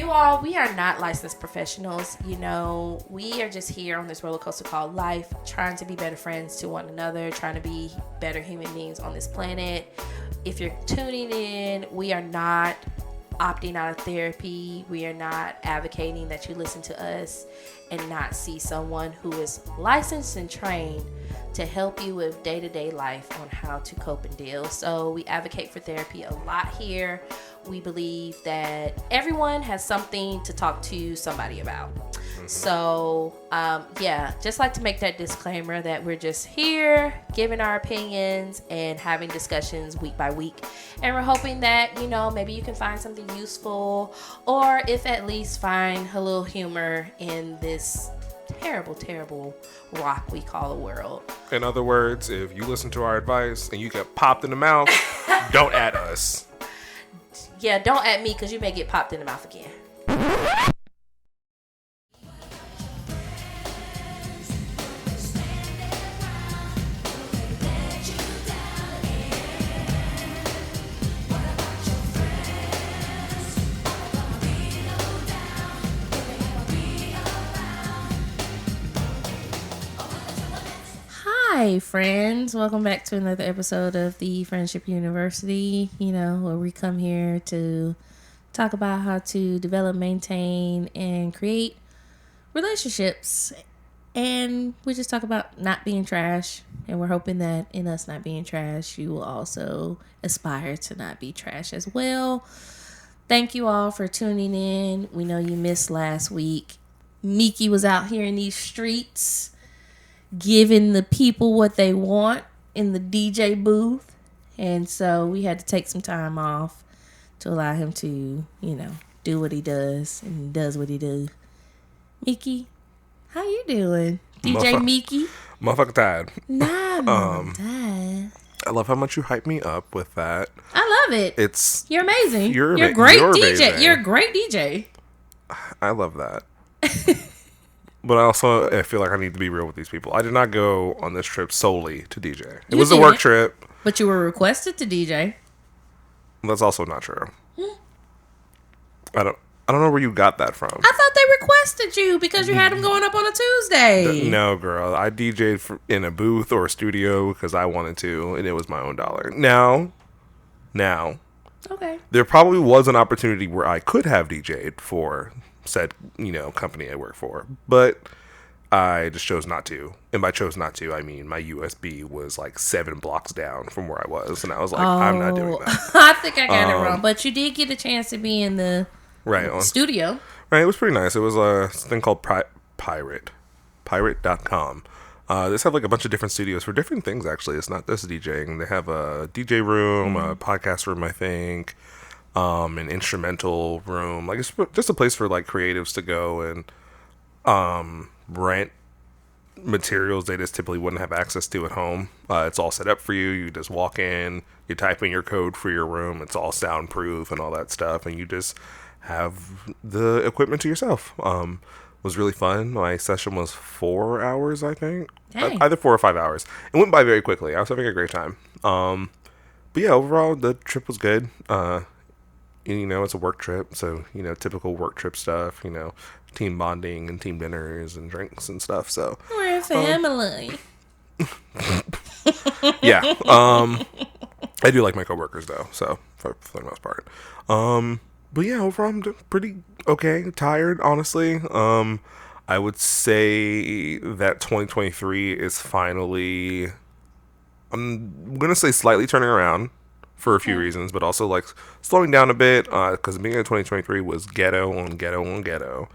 You all, we are not licensed professionals. You know, we are just here on this roller coaster called life, trying to be better friends to one another, trying to be better human beings on this planet. If you're tuning in, we are not opting out of therapy. We are not advocating that you listen to us and not see someone who is licensed and trained to help you with day-to-day life on how to cope and deal. So we advocate for therapy a lot here. We believe that everyone has something to talk to somebody about. So, just like to make that disclaimer that we're just here giving our opinions and having discussions week by week. And we're hoping that, you know, maybe you can find something useful, or if at least find a little humor in this terrible, terrible rock we call the world. In other words, if you listen to our advice and you get popped in the mouth, don't at us. Yeah, don't at me because you may get popped in the mouth again. Hi, friends. Welcome back to another episode of the Friendship University, you know, where we come here to talk about how to develop, maintain, and create relationships. And we just talk about not being trash. And we're hoping that in us not being trash, you will also aspire to not be trash as well. Thank you all for tuning in. We know you missed last week. Miki was out here in these streets giving the people what they want in the DJ booth. And so we had to take some time off to allow him to, you know, do what he does and does what he does. Miki, how you doing? DJ Miki? Motherfucker tired. Nah, tired. I love how much you hype me up with that. I love it. You're amazing. You're a great DJ. Amazing. You're a great DJ. I love that. But I feel like I need to be real with these people. I did not go on this trip solely to DJ. It was a work trip. But you were requested to DJ. That's also not true. I don't know where you got that from. I thought they requested you because you had them going up on a Tuesday. No, girl. I DJ'd in a booth or a studio because I wanted to, and it was my own dollar. Now. Okay. There probably was an opportunity where I could have DJ'd for said, you know, company I work for, but I just chose not to. And by chose not to, I mean my USB was like 7 blocks down from where I was, and I was like, I'm not doing that. I think I got it wrong, but you did get a chance to be in the studio. Right, it was pretty nice. It was a thing called Pirate.com. They have like a bunch of different studios for different things, actually. It's not just DJing. They have a DJ room, a podcast room, I think, an instrumental room. Like, it's just a place for like creatives to go and rent materials they just typically wouldn't have access to at home. It's all set up for you. You just walk in, you type in your code for your room. It's all soundproof and all that stuff, and you just have the equipment to yourself. It was really fun. My session was 4 hours, I think. Either 4 or 5 hours. It went by very quickly. I was having a great time. But yeah, overall, the trip was good. You know, it's a work trip, so, you know, typical work trip stuff, you know, team bonding and team dinners and drinks and stuff, so. We're a family. Yeah. I do like my coworkers, though, so, for the most part. But yeah, overall, I'm pretty okay. Tired, honestly. I would say that 2023 is finally, I'm going to say slightly turning around for a few reasons, but also like slowing down a bit because the beginning of 2023 was ghetto on ghetto on ghetto.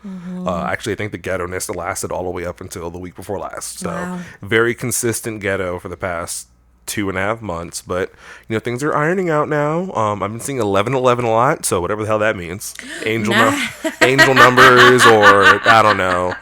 Actually, I think the ghetto-ness lasted all the way up until the week before last. So very consistent ghetto for the past 2.5 months, but you know, things are ironing out now. I've been seeing 1111 a lot, so whatever the hell that means. Angel numbers, or I don't know.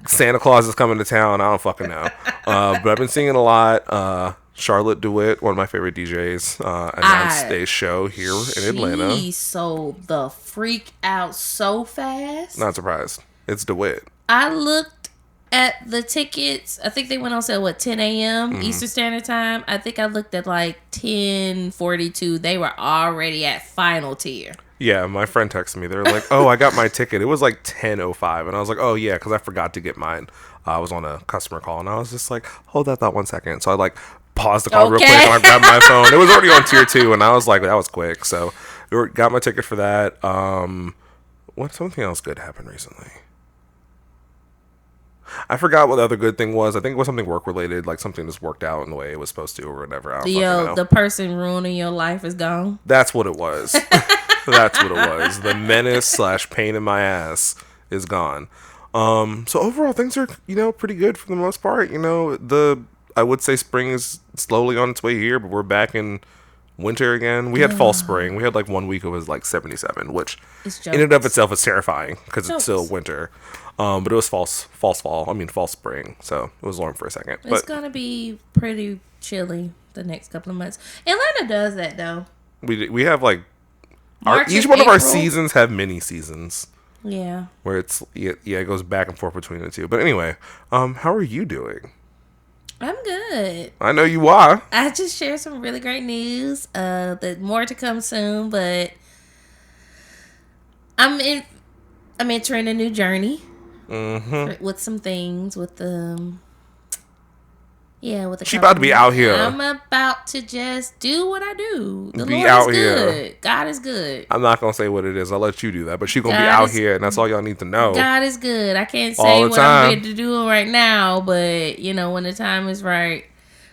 Santa Claus is coming to town. I don't fucking know. But I've been seeing it a lot. Charlotte DeWitt, one of my favorite DJs, announced a show here in Atlanta. She sold the freak out so fast. Not surprised. It's DeWitt. I looked at the tickets. I think they went on sale, 10 a.m. Eastern Standard Time. I think I looked at like 10:42. They were already at final tier. Yeah, my friend texted me. They're like, "Oh, I got my ticket." It was like 10:05, and I was like, "Oh yeah," because I forgot to get mine. I was on a customer call, and I was just like, "Hold that thought 1 second." So I like paused the call real quick, and I grabbed my phone. It was already on tier 2, and I was like, "That was quick." So got my ticket for that. What something else good happened recently? I forgot what the other good thing was. I think it was something work related, like something just worked out in the way it was supposed to, or whatever. I don't fucking know. The person ruining your life is gone. That's what it was. That's what it was. The menace / pain in my ass is gone. So overall things are, pretty good for the most part. I would say spring is slowly on its way here, but we're back in winter again. We had false spring. We had like 1 week it was like 77, which in and of itself is terrifying because it's still winter. But it was false fall. I mean false spring. So it was warm for a second. It's gonna be pretty chilly the next couple of months. Atlanta does that though. We have like each one of our seasons have mini seasons. Yeah. Where it goes back and forth between the two. But anyway, how are you doing? I'm good. I know you are. I just shared some really great news. That more to come soon, but I'm entering a new journey. With some things with the she about to be out here. I'm about to just do what I do. The be Lord out is good. here. God is good. I'm not gonna say what it is. I'll let you do that. But she's gonna be out here, and that's all y'all need to know. God is good. I can't say what I'm ready to do right now, but when the time is right.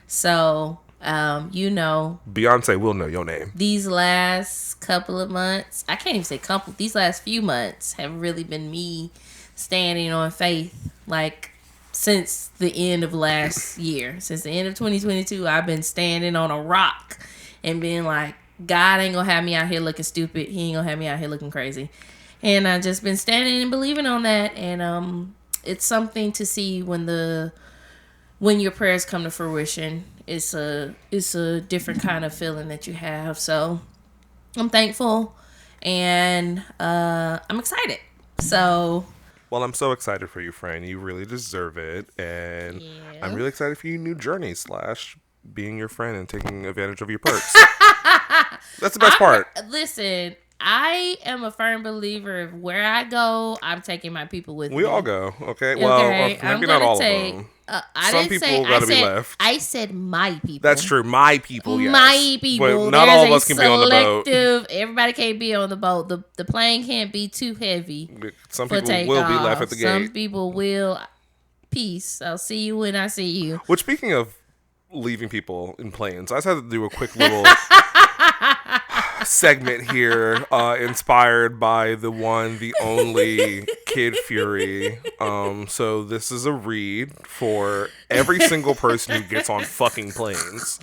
So, Beyonce will know your name. These last couple of months, I can't even say couple. These last few months have really been me standing on faith, like since the end of last year, since the end of 2022, I've been standing on a rock and being like, God ain't gonna have me out here looking stupid. He ain't gonna have me out here looking crazy. And I've just been standing and believing on that. And it's something to see when your prayers come to fruition. It's a different kind of feeling that you have. So I'm thankful and I'm excited. So. Well, I'm so excited for you, Fran. You really deserve it. And I'm really excited for your new journey / being your friend and taking advantage of your perks. That's the best part. Listen, I am a firm believer of where I go, I'm taking my people with me. We all go, okay? Well, maybe not all of them. Some people gotta be left. I said my people. That's true. My people, yes. My people. But not all of us can be on the boat. Everybody can't be on the boat. The plane can't be too heavy. Some people will be left at the gate. Some people will. Peace. I'll see you when I see you. Which, speaking of leaving people in planes, I just had to do a quick little segment here, inspired by the one, the only Kid Fury. So this is a read for every single person who gets on fucking planes.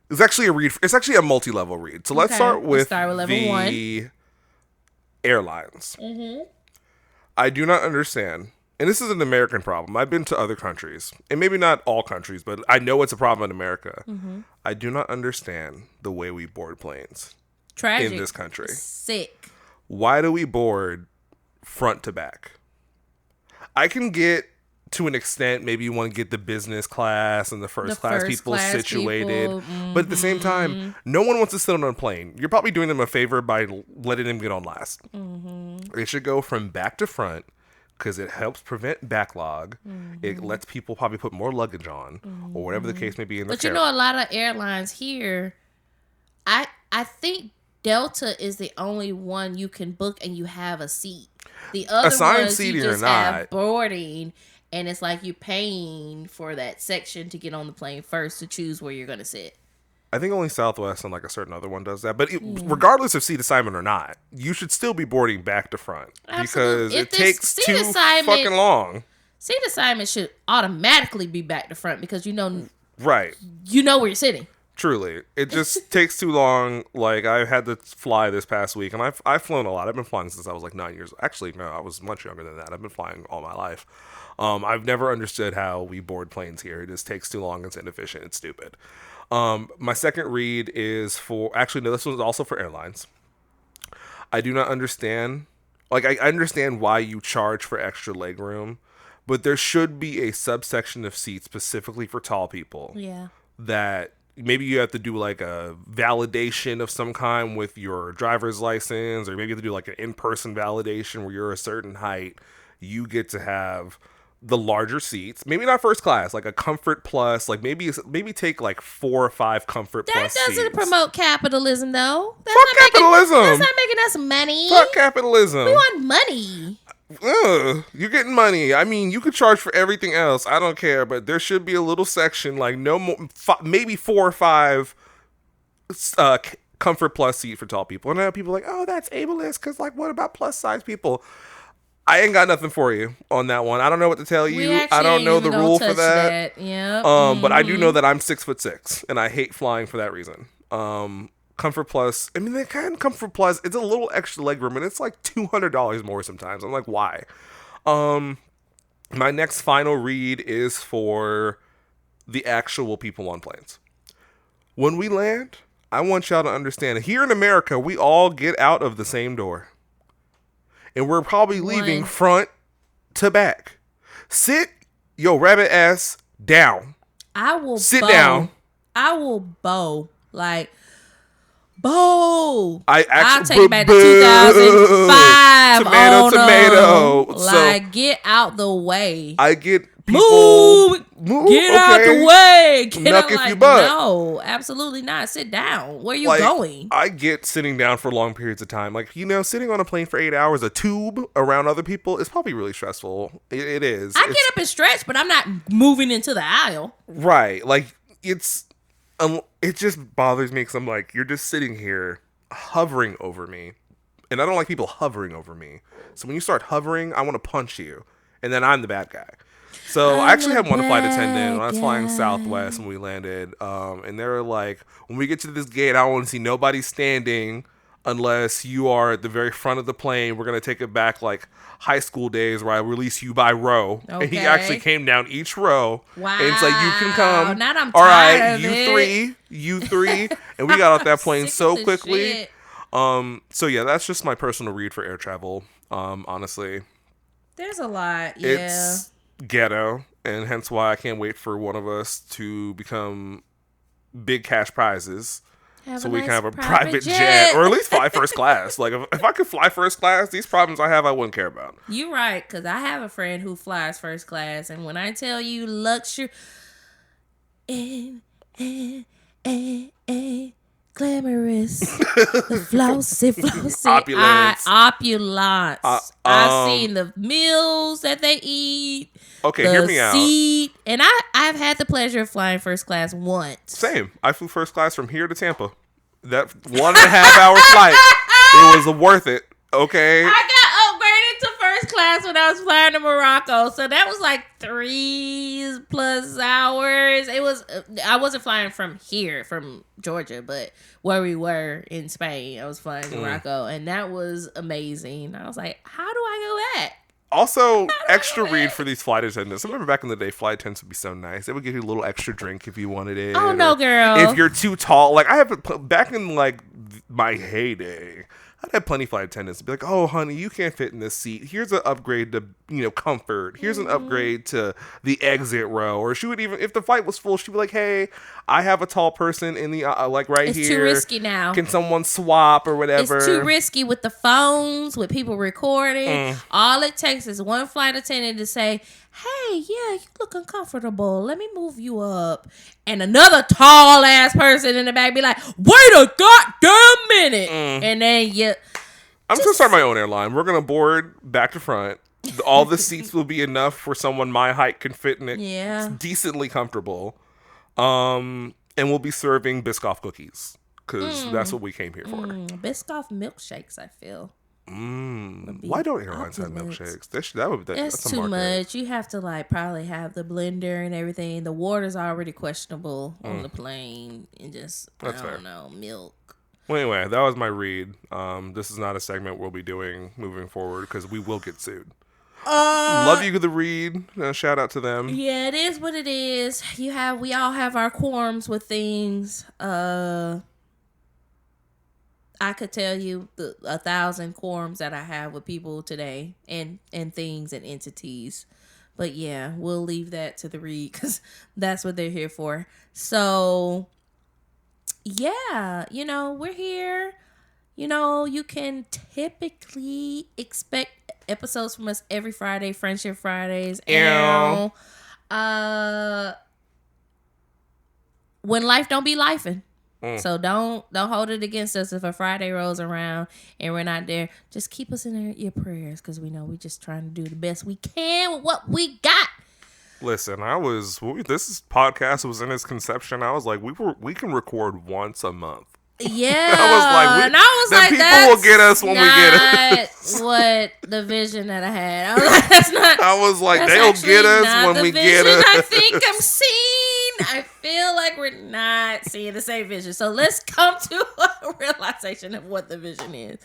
It's actually a read. It's actually a multi-level read. So let's start with level the 1. Airlines. I do not understand. And this is an American problem. I've been to other countries, and maybe not all countries, but I know it's a problem in America. I do not understand the way we board planes. Tragic. In this country. Sick. Why do we board front to back? I can get to an extent, maybe you want to get the business class and the first class people situated. But at the same time, no one wants to sit on a plane. You're probably doing them a favor by letting them get on last. They should go from back to front, because it helps prevent backlog. It lets people probably put more luggage on, or whatever the case may be. But a lot of airlines here, I think Delta is the only one you can book and you have a seat. The other assigned ones seating you just or not, have boarding, and it's like you're paying for that section to get on the plane first to choose where you're going to sit. I think only Southwest and like a certain other one does that. But regardless of seat assignment or not, you should still be boarding back to front. Absolutely. Because it takes too fucking long. Seat assignment should automatically be back to front because right. You know where you're sitting. Truly. It just takes too long. Like, I had to fly this past week, and I've flown a lot. I've been flying since I was like 9 years. Actually, no, I was much younger than that. I've been flying all my life. I've never understood how we board planes here. It just takes too long. It's inefficient. It's stupid. My second read is for, actually, no, this one's also for airlines. I do not understand. Like, I understand why you charge for extra legroom, but there should be a subsection of seats specifically for tall people. Yeah. That maybe you have to do like a validation of some kind with your driver's license, or maybe you have to do like an in-person validation where you're a certain height. You get to have the larger seats, maybe not first class, like a comfort plus, like maybe take like 4 or 5 comfort plus That doesn't seats. promote capitalism, though. Fuck capitalism. That's not making us money. Fuck capitalism. We want money. You're getting money. I mean, you could charge for everything else. I don't care, but there should be a little section like no more, maybe 4 or 5 comfort plus seat for tall people. And now people are like, oh, that's ableist because like, what about plus size people? I ain't got nothing for you on that one. I don't know what to tell you. I don't know the rule for that. Yeah. But I do know that I'm 6'6" and I hate flying for that reason. Comfort Plus, I mean, they kind of Comfort Plus, it's a little extra leg room and it's like $200 more sometimes. I'm like, why? My next final read is for the actual people on planes. When we land, I want y'all to understand, here in America, we all get out of the same door. And we're probably leaving front to back. Sit your rabbit ass down. I will sit down. I will bow. Like, bow. I'll take it back to 2005. Tomato. Like, get out the way. I get people. Move. Get out the way. Get Knuck out, if like, you butt. no, absolutely not. Sit down. Where you like, going? I get sitting down for long periods of time. Like, sitting on a plane for 8 hours, a tube around other people is probably really stressful. It is. I get up and stretch, but I'm not moving into the aisle. Right. Like, it just bothers me because I'm like, you're just sitting here hovering over me. And I don't like people hovering over me. So when you start hovering, I want to punch you. And then I'm the bad guy. So I actually had one flight attendant when I was flying Southwest when we landed. And they were like, when we get to this gate, I don't want to see nobody standing unless you are at the very front of the plane. We're going to take it back like high school days where I release you by row. Okay. And he actually came down each row. Wow. And it's like, you can come. Now I'm all right, tired of you three. And we got off that plane so quickly. Shit. So yeah, that's just my personal read for air travel. Honestly. There's a lot. Yeah. It's ghetto, and hence why I can't wait for one of us to become big cash prizes. So we can have a private jet, or at least fly first class. Like if I could fly first class, these problems I have, I wouldn't care about. You're right, because I have a friend who flies first class, and when I tell you luxury, glamorous, the flossy, opulence. Opulence. I've seen the meals that they eat. Okay, hear me out. And I've had the pleasure of flying first class once. Same. I flew first class from here to Tampa. That 1.5 hour flight, it was worth it. Okay. I got upgraded to first class when I was flying to Morocco, so that was like 3+ hours. I wasn't flying from here, from Georgia, but where we were in Spain, I was flying to Morocco, and that was amazing. I was like, how do I go back? Also, extra read for these flight attendants. I remember back in the day, flight attendants would be so nice. They would give you a little extra drink if you wanted it. Oh, no, girl. If you're too tall. Like, back in, like, my heyday, I'd have plenty of flight attendants be like, oh, honey, you can't fit in this seat. Here's an upgrade to, comfort. Here's an upgrade to the exit row. Or she would even, if the flight was full, she'd be like, hey, I have a tall person in the, here. It's too risky now. Can someone swap or whatever? It's too risky with the phones, with people recording. All it takes is one flight attendant to say, hey, yeah, you look uncomfortable. Let me move you up. And another tall ass person in the back be like, wait a goddamn minute. And then I'm just gonna start my own airline. We're gonna board back to front. All the seats will be enough for someone my height can fit in it. Yeah. It's decently comfortable. And we'll be serving Biscoff cookies because that's what we came here for. Biscoff milkshakes, I feel. Why don't airlines have milkshakes? That's too much. You have to probably have the blender and everything. The water's already questionable on the plane, and just I don't know, milk. Well, anyway, that was my read. This is not a segment we'll be doing moving forward because we will get sued. Love you, the read. Shout out to them. Yeah, it is what it is. We all have our quorums with things. I could tell you 1,000 quorums that I have with people today and things and entities. But yeah, we'll leave that to the read because that's what they're here for. So yeah, we're here. You can typically expect episodes from us every Friday, Friendship Fridays. And when life don't be lifing. So don't hold it against us if a Friday rolls around and we're not there. Just keep us in your prayers, because we know we just trying to do the best we can with what we got. Listen, this podcast was in its conception. I was like, we can record once a month. Yeah, I was like, people will get us when we get it. What the vision that I had. I was like, that's not. I was like, they'll get us when we get it. I think I'm seeing. I feel like we're not seeing the same vision. So let's come to a realization of what the vision is.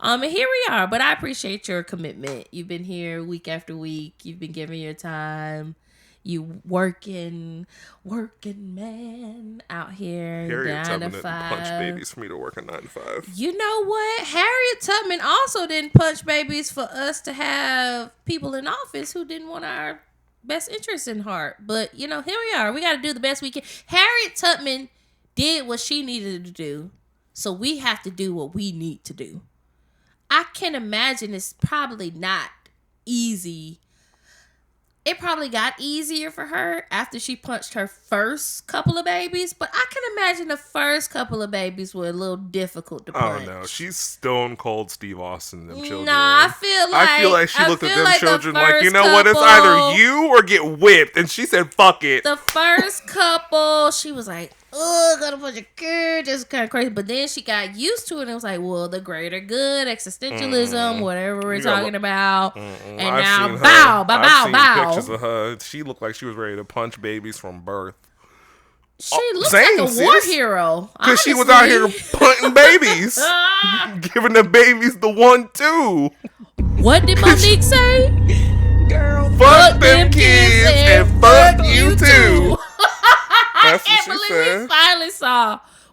And here we are. But I appreciate your commitment. You've been here week after week. You've been giving your time. You working man out here. Harriet Tubman didn't punch babies for me to work a 9 to 5. You know what? Harriet Tubman also didn't punch babies for us to have people in office who didn't want our best interests in heart. But, here we are. We got to do the best we can. Harriet Tubman did what she needed to do. So we have to do what we need to do. I can imagine it's probably not easy. It probably got easier for her after she punched her first couple of babies, but I can imagine the first couple of babies were a little difficult to punch. Oh no, she's stone cold Steve Austin, them children. Nah, I feel like she looked at them children like, you know what, it's either you or get whipped, and she said, fuck it. The first couple, she was like, oh, gonna punch a kid, just kind of crazy. But then she got used to it and it was like, well, the greater good, existentialism, whatever we're talking about. And now, bow. Pictures of her. She looked like she was ready to punch babies from birth. She looks like a war hero. Because she was out here punting babies. Giving the babies the 1-2. What did Monique say? Girl, fuck them kids and fuck you too. I can't believe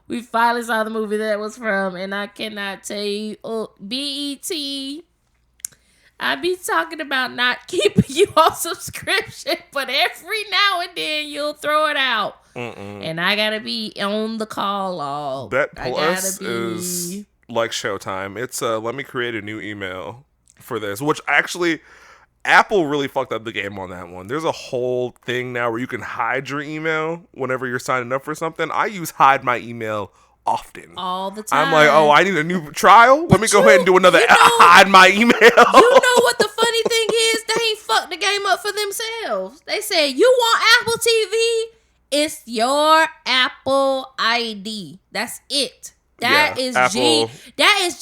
we finally saw the movie that was from, and I cannot tell you, BET. I be talking about not keeping you on subscription, but every now and then you'll throw it out. And I gotta be on the call log. That plus is like Showtime. It's let me create a new email for this, which actually Apple really fucked up the game on that one. There's a whole thing now where you can hide your email whenever you're signing up for something. I use hide my email often. All the time. I'm like, oh, I need a new trial? Let me go ahead and do another hide my email. You know what the funny thing is? They ain't fucked the game up for themselves. They said, you want Apple TV? It's your Apple ID. That's it. That is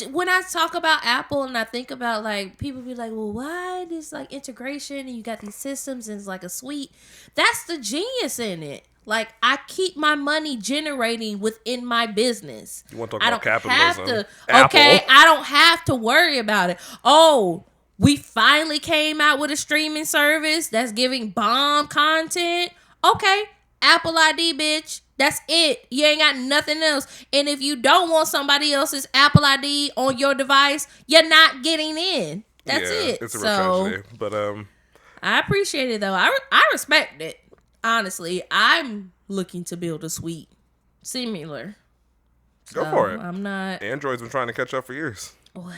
when I talk about Apple and I think about, like, people be like, well, why this like integration and you got these systems and it's like a suite. That's the genius in it. Like, I keep my money generating within my business. You want to talk about capitalism? I don't have to worry about it. Oh, we finally came out with a streaming service that's giving bomb content. Okay, Apple ID, bitch. That's it. You ain't got nothing else. And if you don't want somebody else's Apple ID on your device, you're not getting in. That's it. It's a real tragedy. But I appreciate it though. I respect it. Honestly, I'm looking to build a suite similar. Go for it. I'm not. Android's been trying to catch up for years. Well,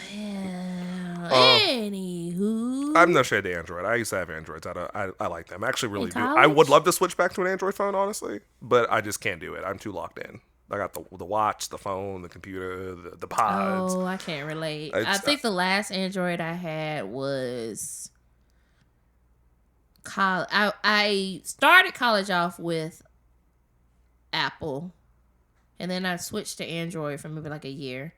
anywho, I'm no shade to Android. I used to have Androids. I like them. I actually really do. I would love to switch back to an Android phone, honestly, but I just can't do it. I'm too locked in. I got the watch, the phone, the computer, the pods. Oh, I can't relate. I think the last Android I had was college. I started college off with Apple, and then I switched to Android for maybe like a year.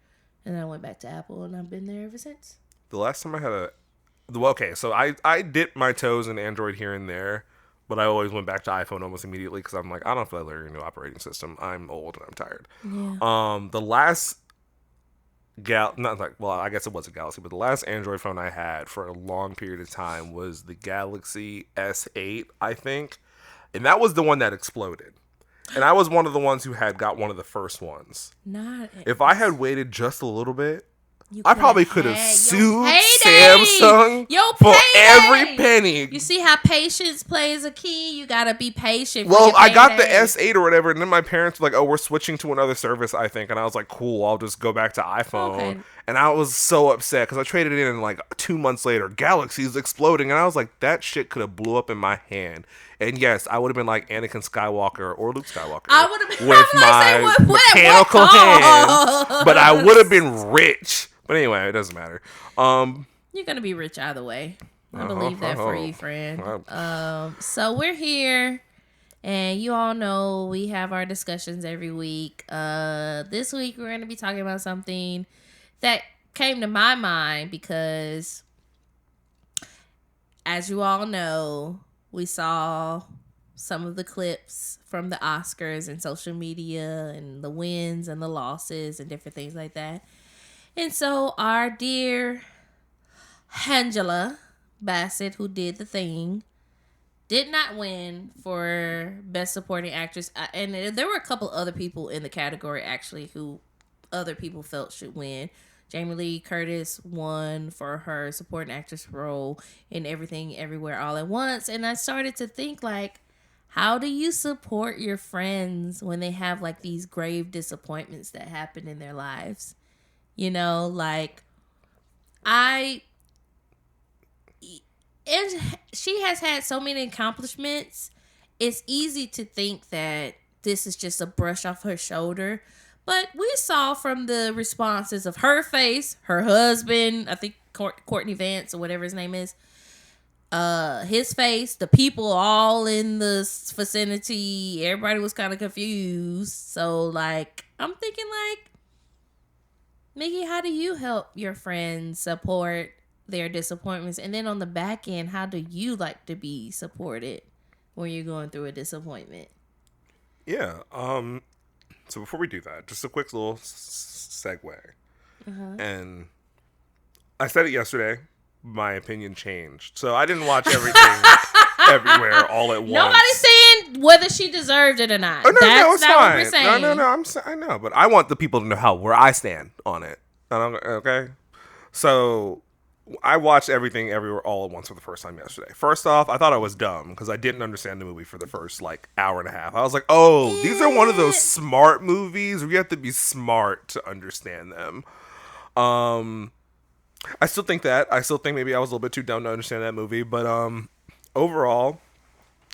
And then I went back to Apple, and I've been there ever since. The last time I had so I dipped my toes in Android here and there, but I always went back to iPhone almost immediately because I'm like, I don't feel like learning a new operating system. I'm old and I'm tired. Yeah. The last I guess it was a Galaxy, but the last Android phone I had for a long period of time was the Galaxy S8, I think, and that was the one that exploded. And I was one of the ones who got one of the first ones. If I had waited just a little bit, I probably could have had sued payday. Samsung Your for payday. every penny. You see how patience plays a key? You gotta be patient. Well, for I your got the payday. S8 or whatever, and then my parents were like, "Oh, we're switching to another service, I think." And I was like, "Cool, I'll just go back to iPhone." Okay. And I was so upset because I traded it in, and like 2 months later, Galaxy's exploding, and I was like, "That shit could have blew up in my hand." And yes, I would have been like Anakin Skywalker or Luke Skywalker I would have been with my mechanical hand, but I would have been rich. But anyway, it doesn't matter. You're gonna be rich either way. I believe that for you, friend. So we're here, and you all know we have our discussions every week. This week we're gonna be talking about something that came to my mind because, as you all know, we saw some of the clips from the Oscars and social media and the wins and the losses and different things like that. And so our dear Angela Bassett, who did the thing, did not win for Best Supporting Actress. And there were a couple other people in the category, actually, who other people felt should win. Jamie Lee Curtis won for her supporting actress role in Everything Everywhere All at Once. And I started to think, like, how do you support your friends when they have, like, these grave disappointments that happen in their lives? You know, like, and she has had so many accomplishments. It's easy to think that this is just a brush off her shoulder. But we saw from the responses of her face, her husband, I think Courtney Vance or whatever his name is, his face, the people all in the vicinity, everybody was kind of confused. So, like, I'm thinking, like, Mickey, how do you help your friends support their disappointments? And then on the back end, how do you like to be supported when you're going through a disappointment? Yeah. So before we do that, just a quick little segue. And I said it yesterday. My opinion changed. So I didn't watch everything everywhere all at once. Nobody's saying whether she deserved it or not. Oh, no, That's it's not fine. what we're saying. No. I know, but I want the people to know where I stand on it. Okay. So I watched Everything Everywhere All at Once for the first time yesterday. First off, I thought I was dumb because I didn't understand the movie for the first like hour and a half. I was like, oh, these are one of those smart movies where you have to be smart to understand them. I still think maybe I was a little bit too dumb to understand that movie, but overall,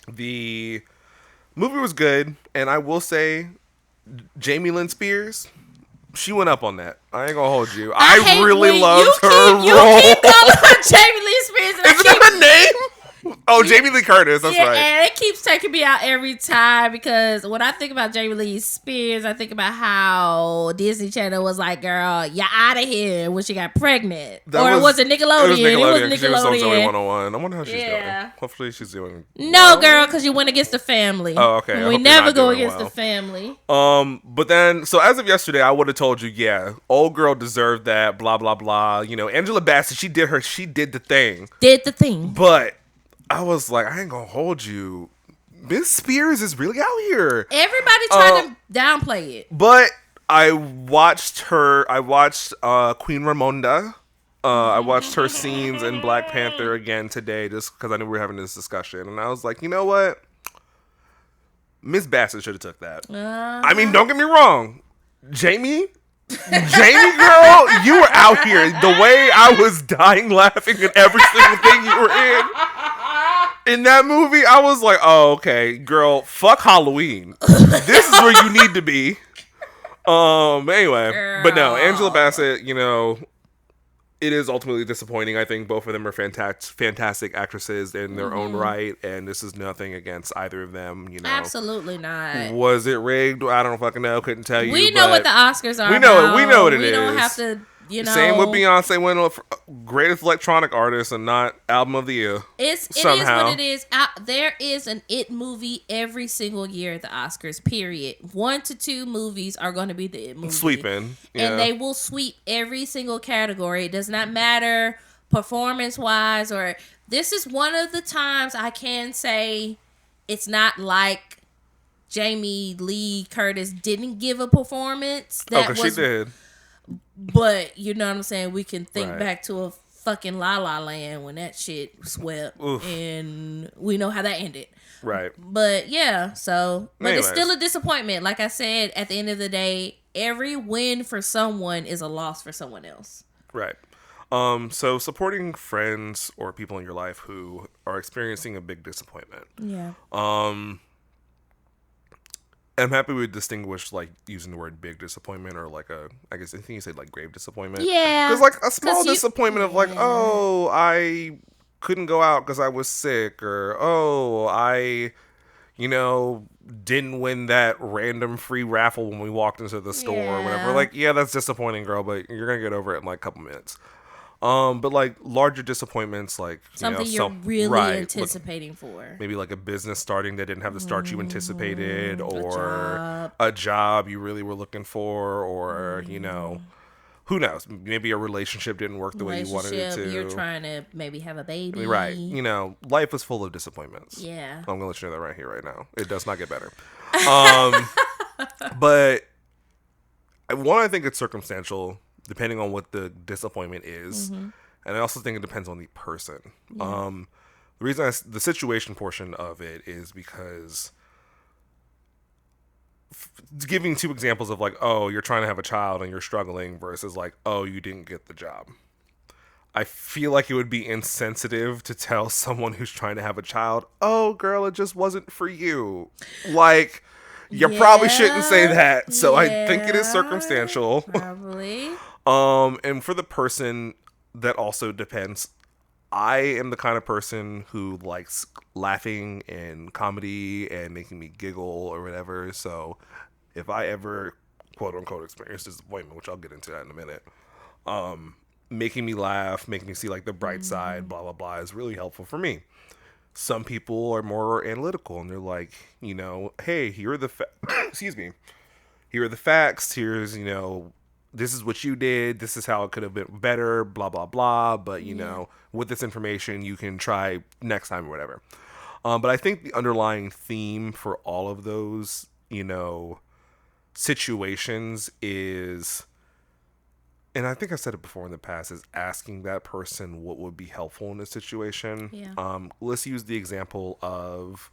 the movie was good, and I will say, Jamie Lynn Spears, she went up on that. I ain't gonna hold you. I really loved her role. You keep calling her Jamie Lee Spears. Isn't that her name? Oh, Jamie Lee Curtis. That's right. And it keeps taking me out every time because when I think about Jamie Lee Spears, I think about how Disney Channel was like, "Girl, you're out of here" when she got pregnant. Was it Nickelodeon? It was Nickelodeon. She was on Zoe 101. I wonder how she's doing. Hopefully, she's doing. No, girl, because you went against the family. Oh, okay. We never go against the family. But then, so as of yesterday, I would have told you, yeah, old girl deserved that. Blah blah blah. You know, Angela Bassett, she did the thing. But I was like, I ain't gonna hold you. Miss Spears is really out here. Everybody tried to downplay it. But I watched Queen Ramonda. I watched her scenes in Black Panther again today just because I knew we were having this discussion. And I was like, you know what? Miss Bassett should have took that. I mean, don't get me wrong. Jamie girl, you were out here. The way I was dying laughing at every single thing you were in that movie, I was like, oh, okay, girl, fuck Halloween. This is where you need to be. Anyway, girl. But no, Angela Bassett, you know, it is ultimately disappointing. I think both of them are fantastic actresses in their own right, and this is nothing against either of them. You know, absolutely not. Was it rigged? I don't fucking know. Couldn't tell you. We know what the Oscars are. We know what it is. We don't have to. You know, same with Beyonce winning greatest electronic artist and not album of the year. It is what it is. There is an It movie every single year at the Oscars. Period. 1 to 2 movies are going to be the It movie. Sweeping, and they will sweep every single category. It does not matter performance wise, or this is one of the times I can say it's not like Jamie Lee Curtis didn't give a performance. She did. But you know what I'm saying? We can think Right. back to a fucking La La Land when that shit swept, Oof. and we know how that ended. Right. But yeah, so but it's Anyways. still a disappointment. Like I said, at the end of the day, every win for someone is a loss for someone else. Right. So supporting friends or people in your life who are experiencing a big disappointment. Yeah. I'm happy we distinguished like using the word big disappointment or like I think you said like grave disappointment. Yeah. Because like a small 'Cause you- disappointment of like, yeah. oh, I couldn't go out because I was sick, or oh, I, didn't win that random free raffle when we walked into the store or whatever. Yeah. Like, yeah, that's disappointing, girl, but you're gonna get over it in like a couple minutes. But like larger disappointments, like Something you're really anticipating for. maybe like a business starting that didn't have the start you anticipated, or job. a job you really were looking for, or who knows? Maybe a relationship didn't work the way you wanted it to. You're trying to maybe have a baby. Right. Life is full of disappointments. Yeah. I'm gonna let you know that right here, right now. It does not get better. But I think it's circumstantial, depending on what the disappointment is, and I also think it depends on the person. Yeah. The reason the situation portion of it is because giving two examples of like, oh, you're trying to have a child and you're struggling versus like, oh, you didn't get the job. I feel like it would be insensitive to tell someone who's trying to have a child, oh, girl, it just wasn't for you. Like, you probably shouldn't say that. So I think it is circumstantial. Probably. And for the person, that also depends. I am the kind of person who likes laughing and comedy and making me giggle or whatever. So if I ever, quote unquote, experience disappointment, which I'll get into that in a minute, making me laugh, making me see like the bright side, blah, blah, blah, is really helpful for me. Some people are more analytical and they're like, hey, here are the excuse me. Here are the facts. Here's, this is what you did. This is how it could have been better, blah, blah, blah. But, with this information, you can try next time or whatever. But I think the underlying theme for all of those, situations is, and I think I've said it before in the past, is asking that person what would be helpful in this situation. Yeah. Let's use the example of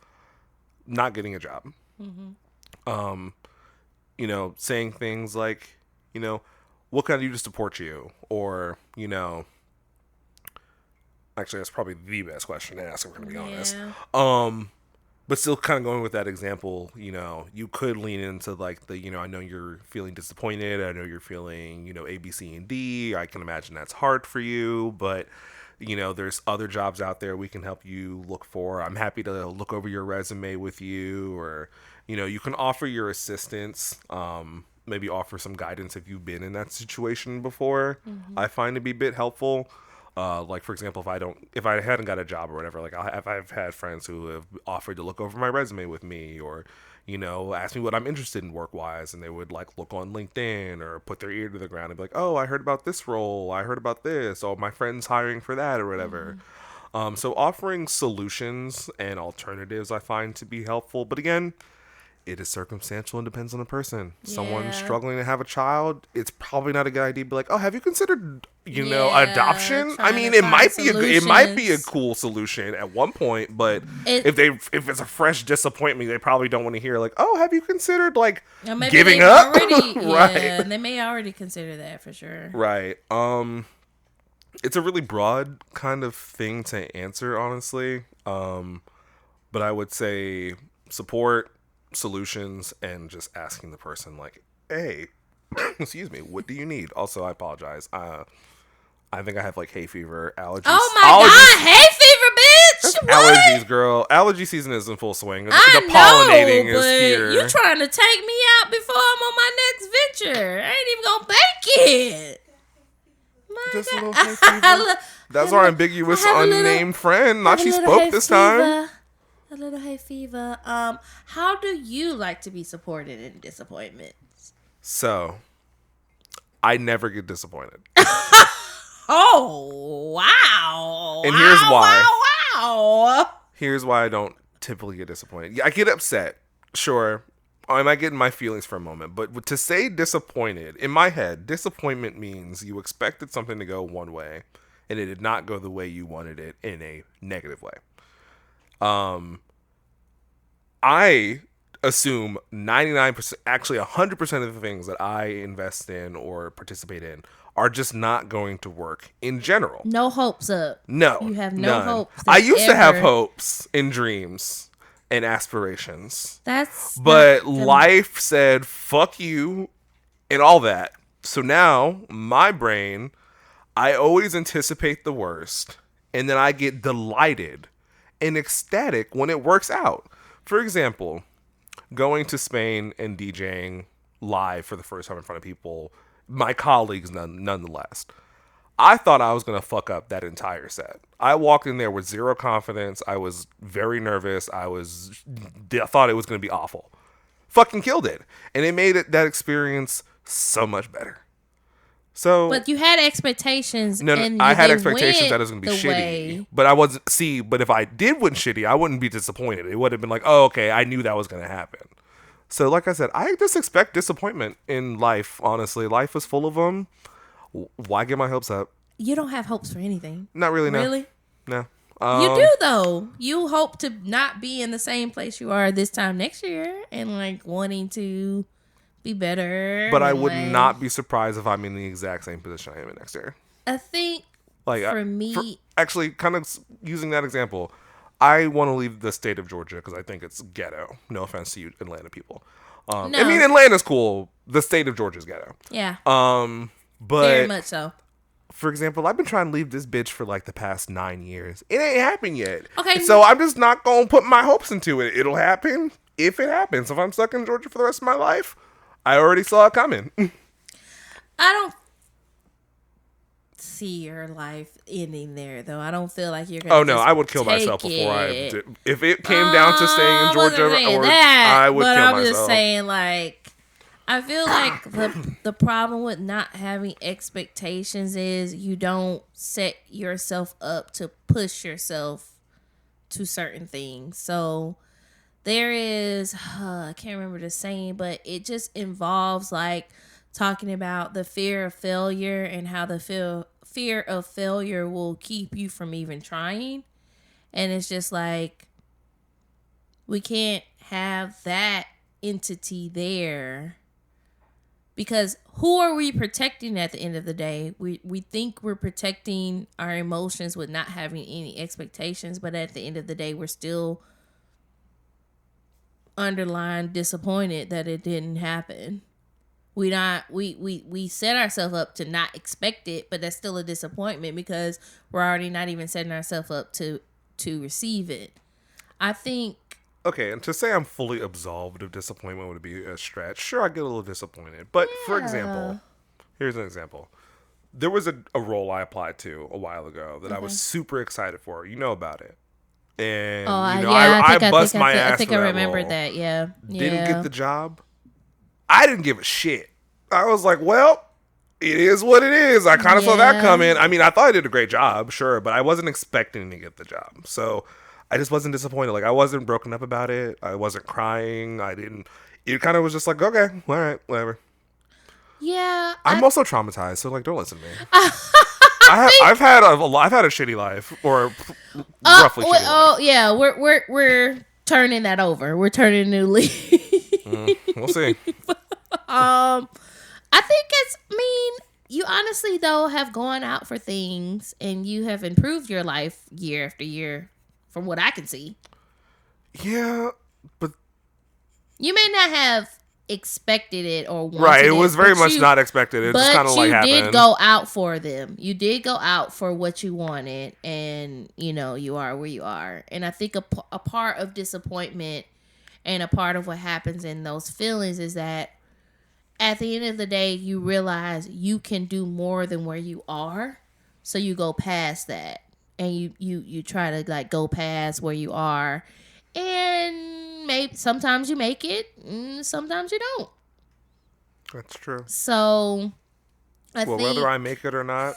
not getting a job. Saying things like, what can I do to support you? Or, actually, that's probably the best question to ask, if we're going to be honest. But still kind of going with that example, you could lean into like I know you're feeling disappointed. I know you're feeling, A, B, C, and D. I can imagine that's hard for you, but there's other jobs out there we can help you look for. I'm happy to look over your resume with you, or, you can offer your assistance, maybe offer some guidance if you've been in that situation before. I find to be a bit helpful. Like for example, if I hadn't got a job or whatever, like I've had friends who have offered to look over my resume with me, or ask me what I'm interested in work wise, and they would like look on LinkedIn or put their ear to the ground and be like, oh, I heard about this role, I heard about this, oh, my friend's hiring for that or whatever. So offering solutions and alternatives I find to be helpful, but again, it is circumstantial and depends on the person. Someone struggling to have a child, it's probably not a good idea to be like, oh, have you considered, adoption? I mean, it might be a cool solution at one point, but if it's a fresh disappointment, they probably don't want to hear like, oh, have you considered like giving up? Right. Yeah, they may already consider that for sure. Right. It's a really broad kind of thing to answer, honestly. But I would say support, solutions, and just asking the person like, hey, excuse me, what do you need? Also, I apologize. I think I have like hay fever, allergies. Oh my God, hay fever, bitch! What? Allergies, girl. Allergy season is in full swing. The pollinating is here. You trying to take me out before I'm on my next venture? I ain't even gonna bake it. Just a little hay fever. That's our ambiguous, unnamed friend. Not she spoke this time. A little hay fever. How do you like to be supported in disappointments? So, I never get disappointed. Oh, wow. And here's why. Wow. Here's why I don't typically get disappointed. Yeah, I get upset. Sure. I might get in my feelings for a moment, but to say disappointed, in my head, disappointment means you expected something to go one way and it did not go the way you wanted it in a negative way. I assume 99%, actually 100% of the things that I invest in or participate in are just not going to work in general. No hopes up. No. You have no none. hopes. I used to have hopes and dreams and aspirations. But life said, fuck you and all that. So now, my brain, I always anticipate the worst. And then I get delighted and ecstatic when it works out. For example, going to Spain and DJing live for the first time in front of people, my colleagues nonetheless. I thought I was going to fuck up that entire set. I walked in there with zero confidence. I was very nervous. I thought it was going to be awful. Fucking killed it. And it made that experience so much better. So, but you had expectations. No, and I had expectations that it was going to be shitty. Way. But I wasn't, but if I did win shitty, I wouldn't be disappointed. It would have been like, oh, okay, I knew that was going to happen. So, like I said, I just expect disappointment in life, honestly. Life is full of them. Why get my hopes up? You don't have hopes for anything. Not really, no. Really? No. You do, though. You hope to not be in the same place you are this time next year and, like, wanting to be better. But I would not be surprised if I'm in the exact same position I am in next year. I think, like, for me... actually, kind of using that example, I want to leave the state of Georgia because I think it's ghetto. No offense to you Atlanta people. No. I mean, Atlanta's cool. The state of Georgia's ghetto. Yeah. But very much so. For example, I've been trying to leave this bitch for like the past 9 years. It ain't happened yet. Okay. So I'm just not going to put my hopes into it. It'll happen if it happens. If I'm stuck in Georgia for the rest of my life, I already saw it coming. I don't see your life ending there, though. I don't feel like you're going to Oh, no. I would kill myself before I did. If it came down to staying in Georgia, I would kill myself. But I'm just saying, like, I feel like the problem with not having expectations is you don't set yourself up to push yourself to certain things. So there is, I can't remember the saying, but it just involves like talking about the fear of failure and how the fear of failure will keep you from even trying. And it's just like, we can't have that entity there. Because who are we protecting at the end of the day? We think we're protecting our emotions with not having any expectations, but at the end of the day, we're still underlying disappointed that it didn't happen. We set ourselves up to not expect it, but that's still a disappointment because we're already not even setting ourselves up to receive it. I think. Okay, and to say I'm fully absolved of disappointment would be a stretch. Sure, I get a little disappointed. But, for example, here's an example. There was a role I applied to a while ago that I was super excited for. You know about it. And, I bust my ass. I think I remember that, yeah. Didn't get the job. I didn't give a shit. I was like, well, it is what it is. I kind of saw that coming. I mean, I thought I did a great job, sure, but I wasn't expecting to get the job. So I just wasn't disappointed. Like, I wasn't broken up about it. I wasn't crying. It kind of was just like, okay, all right, whatever. Yeah. I'm also traumatized, so, like, don't listen to me. I've had a shitty life, or roughly shitty life. Oh, yeah, we're turning that over. We're turning a new leaf. We'll see. I think you honestly, though, have gone out for things, and you have improved your life year after year. From what I can see. Yeah, but you may not have expected it or wanted right. It was very much not expected. It just kind of like happened. But you did go out for them. You did go out for what you wanted, and you are where you are. And I think a part of disappointment and a part of what happens in those feelings is that at the end of the day, you realize you can do more than where you are, so you go past that. And you try to like go past where you are, and maybe sometimes you make it, and sometimes you don't. That's true. So, I think whether I make it or not,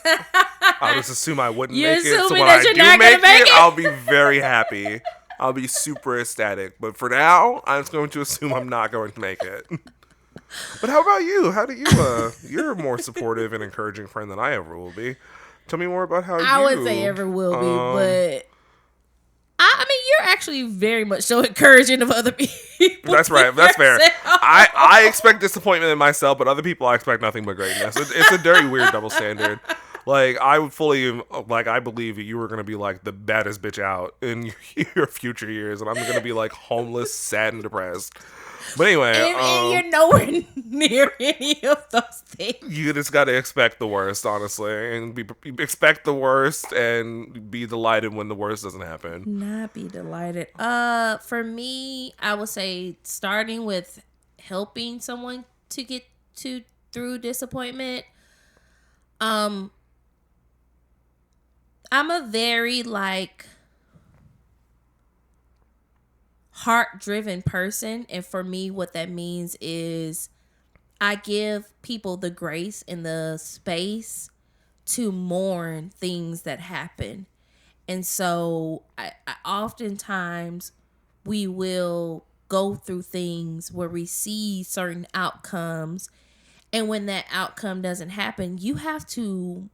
I'll just assume I wouldn't make it. So when I do make it, I'll be very happy I'll be super ecstatic. But for now, I'm just going to assume I'm not going to make it. But how about you? How do you, you're a more supportive and encouraging friend than I ever will be. Tell me more about how I you. wouldn't say ever will be, but I mean, you're actually very much so encouraging of other people. That's right. That's fair. I expect disappointment in myself, but other people I expect nothing but greatness. It's a very weird double standard. Like, I would fully, like, I believe you were going to be, like, the baddest bitch out in your future years, and I'm going to be, like, homeless, sad, and depressed. But anyway. And you're nowhere near any of those things. You just got to expect the worst, honestly, and expect the worst and be delighted when the worst doesn't happen. Not be delighted. For me, I would say starting with helping someone to get through disappointment. I'm a very heart-driven person, and for me what that means is I give people the grace and the space to mourn things that happen. And so I oftentimes we will go through things where we see certain outcomes, and when that outcome doesn't happen, you have to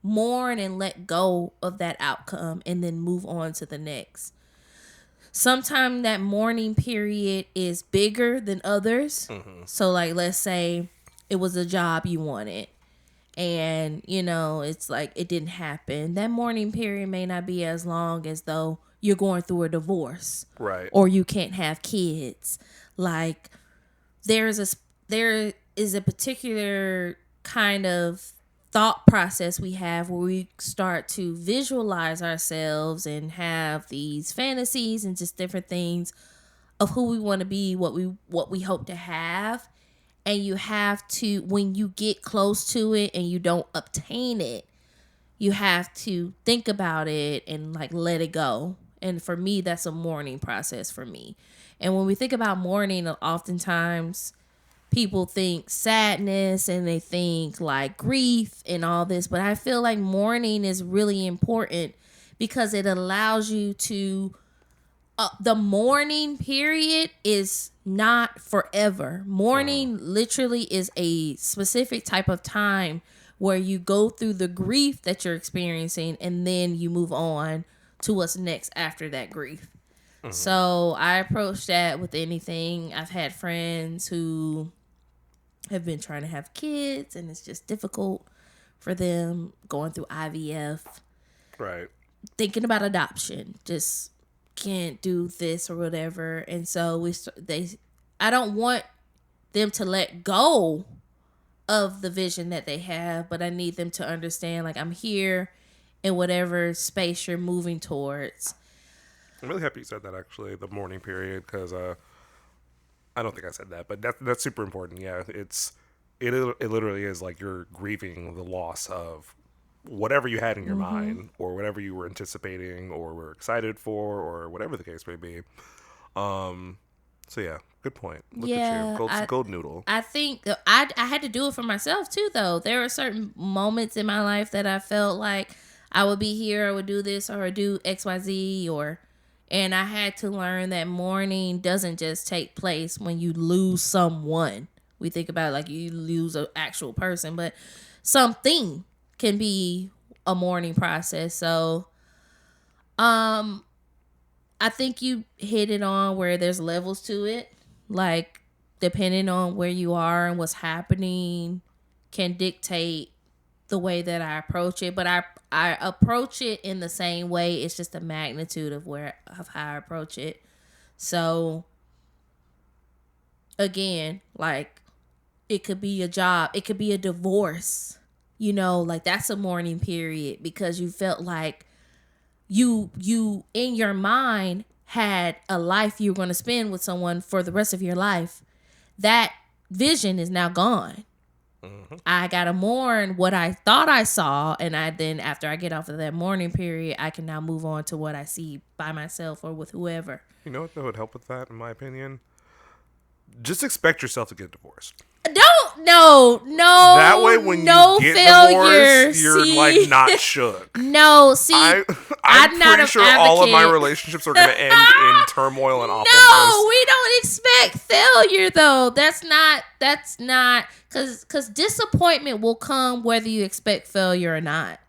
mourn and let go of that outcome and then move on to the next. Sometimes that mourning period is bigger than others. Mm-hmm. So like, let's say it was a job you wanted and it's like it didn't happen. That mourning period may not be as long as though you're going through a divorce, right? Or you can't have kids. Like there is a particular kind of thought process we have where we start to visualize ourselves and have these fantasies and just different things of who we want to be, what we hope to have. And you have to, when you get close to it and you don't obtain it, you have to think about it and like let it go. And for me, that's a mourning process for me. And when we think about mourning, oftentimes people think sadness and they think like grief and all this, but I feel like mourning is really important because it allows you to, the mourning period is not forever. Mourning literally is a specific type of time where you go through the grief that you're experiencing and then you move on to what's next after that grief. Mm-hmm. So I approach that with anything. I've had friends who have been trying to have kids and it's just difficult for them, going through IVF, right? Thinking about adoption, just can't do this or whatever. And so I don't want them to let go of the vision that they have, but I need them to understand like I'm here in whatever space you're moving towards. I'm really happy you said that, actually, the mourning period, because I don't think I said that, but that's super important. Yeah, it literally is like you're grieving the loss of whatever you had in your mind or whatever you were anticipating or were excited for or whatever the case may be. So yeah, good point. Look at you, gold noodle. I think I had to do it for myself too, though. There were certain moments in my life that I felt like I would be here, I would do this or do XYZ and I had to learn that mourning doesn't just take place when you lose someone. We think about it like you lose an actual person, but something can be a mourning process. So, I think you hit it on where there's levels to it. Like, depending on where you are and what's happening can dictate the way that I approach it. But I approach it in the same way. It's just the magnitude of how I approach it. So, again, like, it could be a job. It could be a divorce. Like that's a mourning period because you felt like you in your mind had a life you were going to spend with someone for the rest of your life. That vision is now gone. Mm-hmm. I got to mourn what I thought I saw. And then after I get off of that mourning period, I can now move on to what I see by myself or with whoever. You know what would help with that, in my opinion? Just expect yourself to get divorced. Don't That way, when you get divorced, you're like not shook. No, see, I'm pretty sure all of my relationships are going to end in turmoil and awfulness. No, we don't expect failure though. That's not because disappointment will come whether you expect failure or not.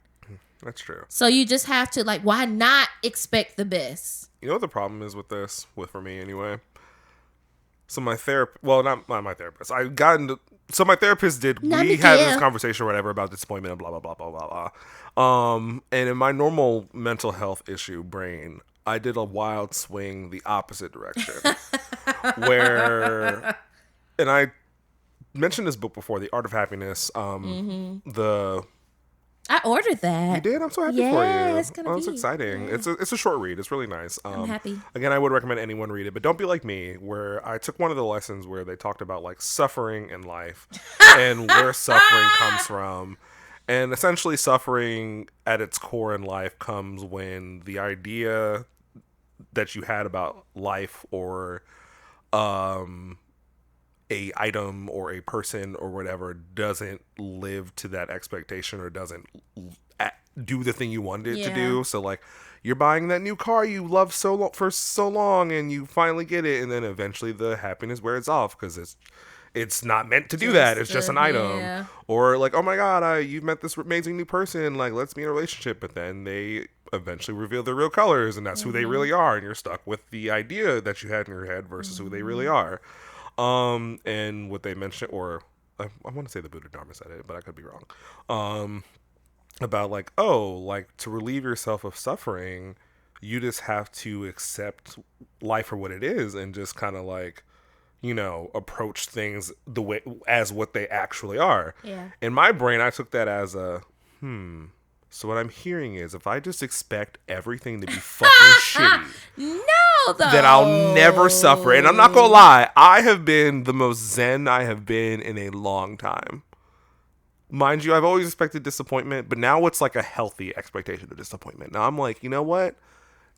That's true. So you just have to why not expect the best? You know what the problem is with this, for me anyway? So my therapist, well, not my therapist. My therapist did. We had this conversation or whatever about disappointment and blah blah blah blah blah blah. And in my normal mental health issue brain, I did a wild swing the opposite direction, where, and I mentioned this book before, The Art of Happiness. I ordered that. You did? I'm so happy for you. It's gonna be. It's exciting. Yeah. It's a short read. It's really nice. I'm happy. Again, I would recommend anyone read it, but don't be like me, where I took one of the lessons where they talked about suffering in life and where suffering comes from. And essentially, suffering at its core in life comes when the idea that you had about life or a item or a person or whatever doesn't live to that expectation or doesn't do the thing you wanted it to do. So you're buying that new car you loved for so long and you finally get it, and then eventually the happiness wears off because it's not meant to do that. It's just an item. Yeah. Or oh my God, you've met this amazing new person. Let's be in a relationship. But then they eventually reveal their real colors, and that's who they really are. And you're stuck with the idea that you had in your head versus who they really are. And what they mentioned, or I want to say the Buddha Dharma said it, but I could be wrong. About to relieve yourself of suffering, you just have to accept life for what it is and just kind of approach things the way as what they actually are. Yeah. In my brain, I took that as So what I'm hearing is if I just expect everything to be fucking shitty. No, though. Then I'll never suffer. And I'm not going to lie. I have been the most zen I have been in a long time. Mind you, I've always expected disappointment, but now it's a healthy expectation of disappointment. Now I'm you know what?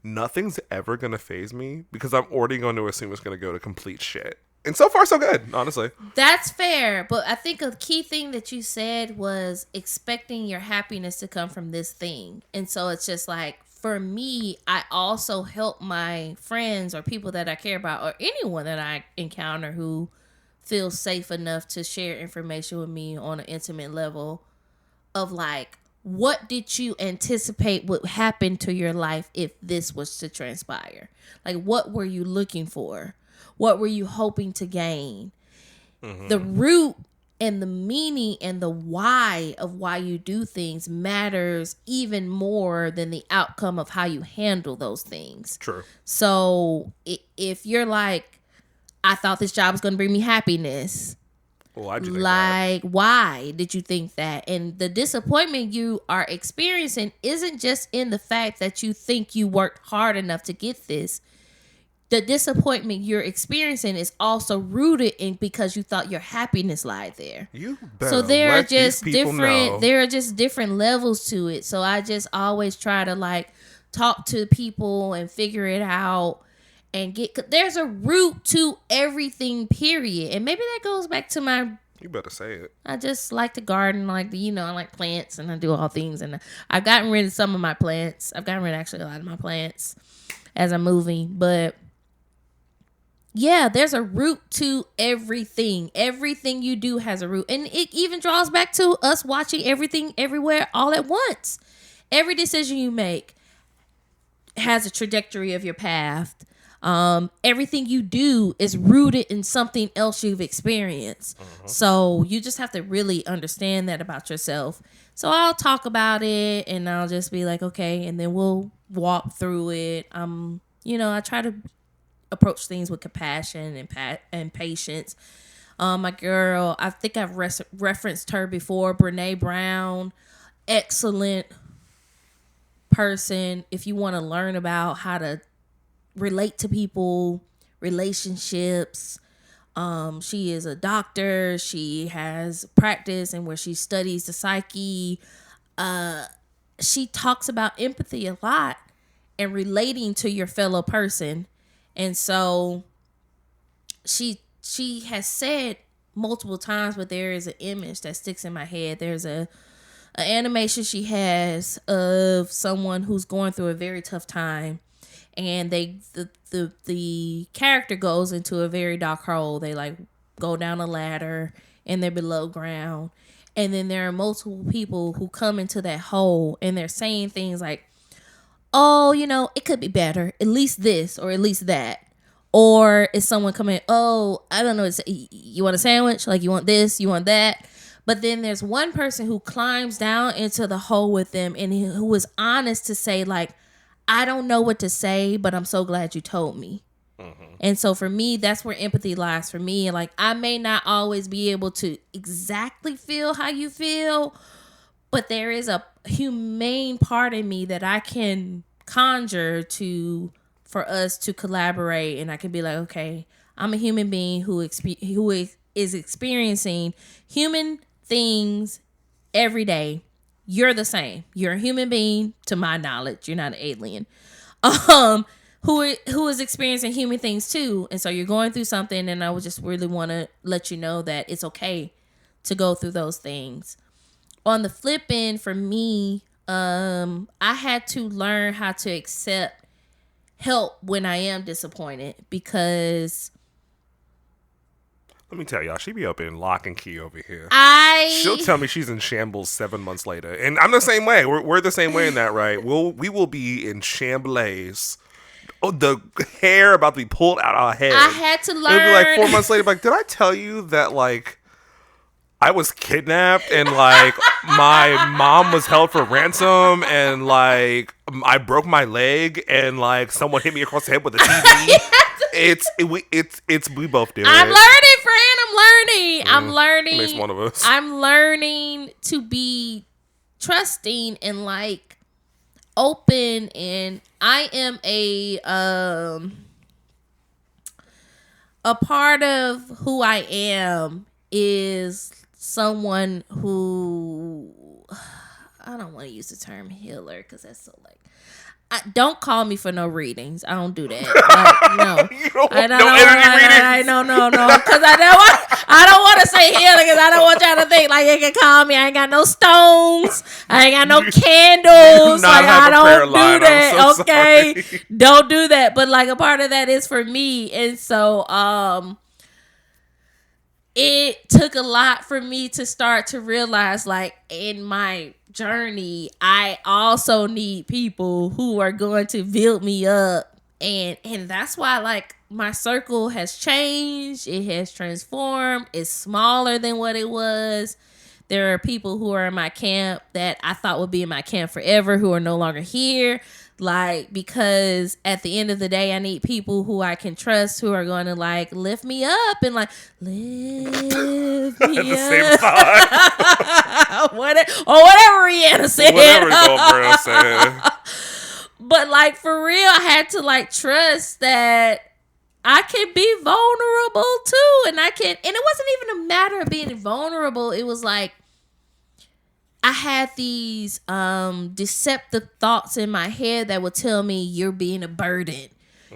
Nothing's ever going to faze me because I'm already going to assume it's going to go to complete shit. And so far, so good, honestly. That's fair. But I think a key thing that you said was expecting your happiness to come from this thing. And so it's just for me, I also help my friends or people that I care about or anyone that I encounter who feels safe enough to share information with me on an intimate level of what did you anticipate would happen to your life if this was to transpire? What were you looking for? What were you hoping to gain? Mm-hmm. The root and the meaning and the why of why you do things matters even more than the outcome of how you handle those things. True. So if you're I thought this job was going to bring me happiness. Why'd you think that? Why did you think that? And the disappointment you are experiencing isn't just in the fact that you think you worked hard enough to get this. The disappointment you're experiencing is also rooted in because you thought your happiness lied there. You better so there let are just these people different know. There are just different levels to it. So I just always try to talk to people and figure it out and there's a root to everything, period. And maybe that goes back to you better say it. I just like to garden, I like plants and I do all things. And I've gotten rid of some of my plants. I've gotten rid of actually a lot of my plants as I'm moving. But yeah, there's a root to everything. Everything you do has a root. And it even draws back to us watching everything everywhere all at once. Every decision you make has a trajectory of your path. Everything you do is rooted in something else you've experienced. Uh-huh. So you just have to really understand that about yourself. So I'll talk about it and I'll just be okay, and then we'll walk through it. I try to approach things with compassion and patience. My girl, I think I've referenced her before, Brene Brown, excellent person. If you want to learn about how to relate to people, relationships, she is a doctor. She has practice and where she studies the psyche. She talks about empathy a lot and relating to your fellow person. And so she has said multiple times, but there is an image that sticks in my head. There's a animation she has of someone who's going through a very tough time, and the character goes into a very dark hole. They like go down a ladder and they're below ground, and then there are multiple people who come into that hole, and they're saying things like, oh, it could be better, at least this or at least that. Or is someone coming, oh, I don't know, you want a sandwich? Like, you want this, you want that? But then there's one person who climbs down into the hole with them, and who is honest to say, like, I don't know what to say, but I'm so glad you told me. Mm-hmm. And so for me, that's where empathy lies for me. Like, I may not always be able to exactly feel how you feel, but there is a humane part in me that I can conjure for us to collaborate. And I can be like, okay, I'm a human being who is experiencing human things every day. You're the same. You're a human being, to my knowledge. You're not an alien. Who is experiencing human things too. And so you're going through something, and I would just really want to let you know that it's okay to go through those things. On the flip end, for me, I had to learn how to accept help when I am disappointed, because let me tell y'all, she be up in lock and key over here. She'll tell me she's in shambles 7 months later, and I'm the same way. We're the same way in that, right? We will be in shambles. Oh, the hair about to be pulled out our head. I had to learn. It'll be like 4 months later, like, did I tell you that, like, I was kidnapped and, like, my mom was held for ransom, and, like, I broke my leg, and, like, someone hit me across the head with a TV. We both do it. I'm learning, friend. I'm learning. Makes one of us. I'm learning to be trusting and, like, open, and I am a part of who I am is someone who, I don't want to use the term healer because that's so, like, don't call me for no readings. I don't do that. No. I don't because I don't want to say healing, because I don't want y'all to think like you can call me. I ain't got no stones. I ain't got no candles. Like, I don't do that. So okay, sorry. Don't do that. But like, a part of that is for me, and so it took a lot for me to start to realize, like, in my journey, I also need people who are going to build me up, and that's why, like, my circle has changed. It has transformed. It's smaller than what it was. There are people who are in my camp that I thought would be in my camp forever who are no longer here. Like, because at the end of the day, I need people who I can trust, who are going to, like, lift me up and, like, lift me at the same time. whatever Rihanna said. Whatever the girl said. But, like, for real, I had to, like, trust that I can be vulnerable too. And it wasn't even a matter of being vulnerable. It was like, I had these deceptive thoughts in my head that would tell me you're being a burden.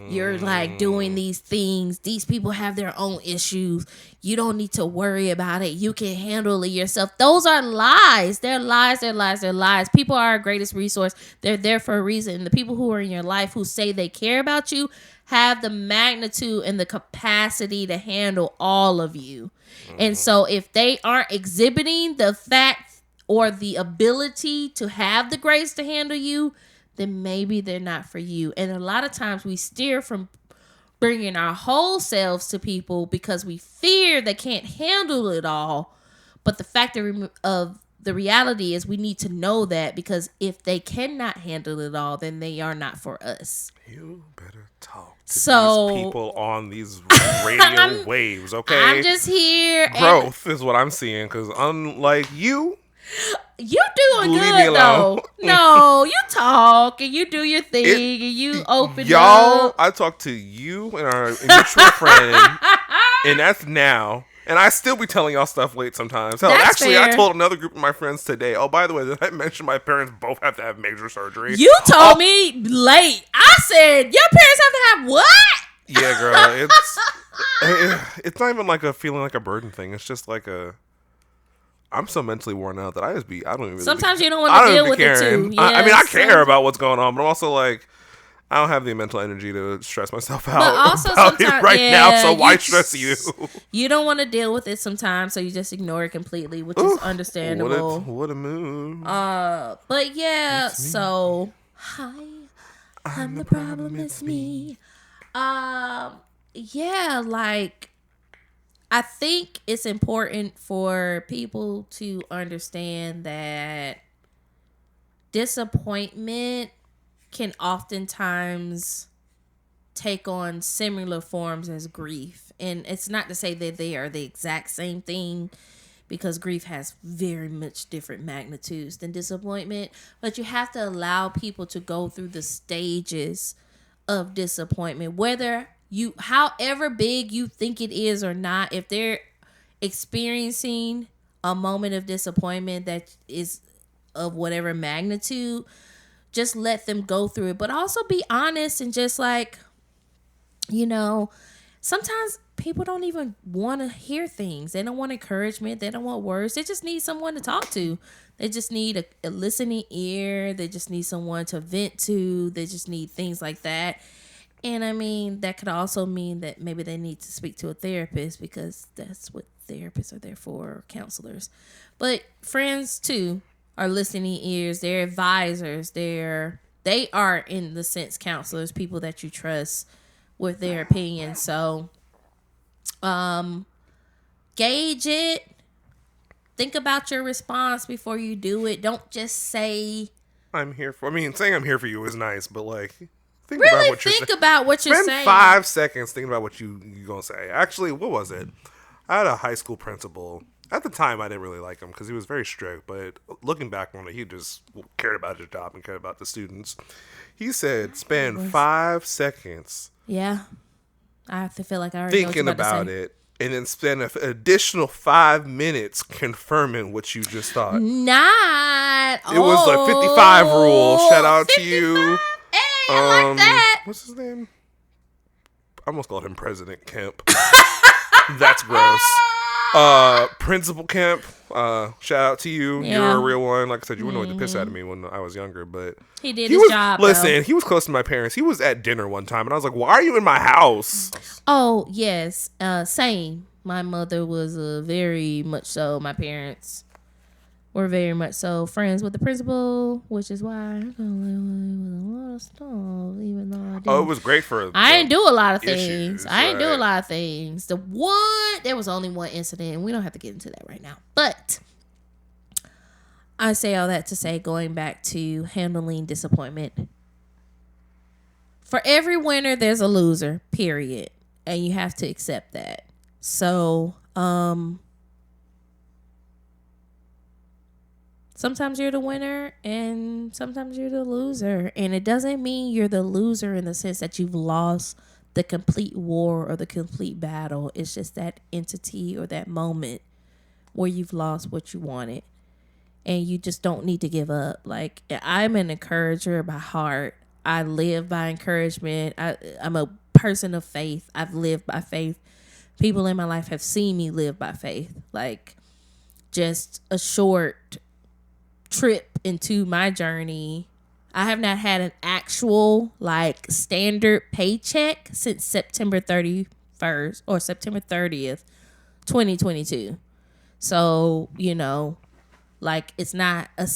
You're like doing these things. These people have their own issues. You don't need to worry about it. You can handle it yourself. Those are lies. They're lies. They're lies. They're lies. People are our greatest resource. They're there for a reason. The people who are in your life who say they care about you have the magnitude and the capacity to handle all of you. And so if they aren't exhibiting the fact or the ability to have the grace to handle you, then maybe they're not for you. And a lot of times we steer from bringing our whole selves to people because we fear they can't handle it all. But the fact of the reality is we need to know that, because if they cannot handle it all, then they are not for us. You better talk to these people on these radio waves, okay? I'm just here. Growth is what I'm seeing, because unlike you doing good though. No, you talk and you do your thing and you open y'all, up. I talk to you and our mutual friend, and that's now. And I still be telling y'all stuff late sometimes. Hell, That's actually, fair. I told another group of my friends today. Oh, by the way, did I mention my parents both have to have major surgery? You told me late. I said, your parents have to have what? Yeah, girl. It's not even like a feeling like a burden thing. It's just like I'm so mentally worn out that I don't even really. Sometimes you don't want to deal with it too. I mean, I care about what's going on, but I'm also like, I don't have the mental energy to stress myself out also about it right now. So why stress you? You don't want to deal with it sometimes, so you just ignore it completely, which is understandable. What a mood. But yeah. So hi, I'm the problem. It's me. Yeah, like I think it's important for people to understand that disappointment can oftentimes take on similar forms as grief. And it's not to say that they are the exact same thing, because grief has very much different magnitudes than disappointment. But you have to allow people to go through the stages of disappointment, whether however big you think it is or not. If they're experiencing a moment of disappointment that is of whatever magnitude, just let them go through it. But also be honest and just like, sometimes people don't even want to hear things. They don't want encouragement. They don't want words. They just need someone to talk to. They just need a listening ear. They just need someone to vent to. They just need things like that. And I mean, that could also mean that maybe they need to speak to a therapist, because that's what therapists are there for, or counselors. But friends too are listening ears. They're advisors. They are, in the sense, counselors, people that you trust with their opinion. So gauge it. Think about your response before you do it. Don't just say saying I'm here for you is nice, but like, think about what you're saying. Spend 5 seconds thinking about what you're gonna say. Actually, what was it? I had a high school principal. At the time, I didn't really like him because he was very strict. But looking back on it, he just cared about his job and cared about the students. He said, spend 5 seconds. Yeah, I have to feel like I already thinking about it, and then spend an additional 5 minutes confirming what you just thought. It was like 55 rule. Shout out 55? To you. Hey, I like that. What's his name? I almost called him President Kemp. That's gross. Principal Kemp, shout out to you. Yeah. You're a real one. Like I said, you wouldn't annoy the piss out of me when I was younger, but he did his job. Listen, he was close to my parents. He was at dinner one time, and I was like, "Why are you in my house?" Oh yes, same. My mother was very much so. My parents were very much so friends with the principal, which is why I got away with a lot of stuff, even though I didn't. Oh, it was great for. I didn't do a lot of things. There was only one incident, and we don't have to get into that right now. But I say all that to say, going back to handling disappointment. For every winner, there's a loser, period. And you have to accept that. So, sometimes you're the winner and sometimes you're the loser. And it doesn't mean you're the loser in the sense that you've lost the complete war or the complete battle. It's just that entity or that moment where you've lost what you wanted. And you just don't need to give up. Like, I'm an encourager by heart. I live by encouragement. I'm a person of faith. I've lived by faith. People in my life have seen me live by faith. Like, just a short trip into my journey. I have not had an actual, like, standard paycheck since September 31st or September 30th, 2022. So, like, it's not a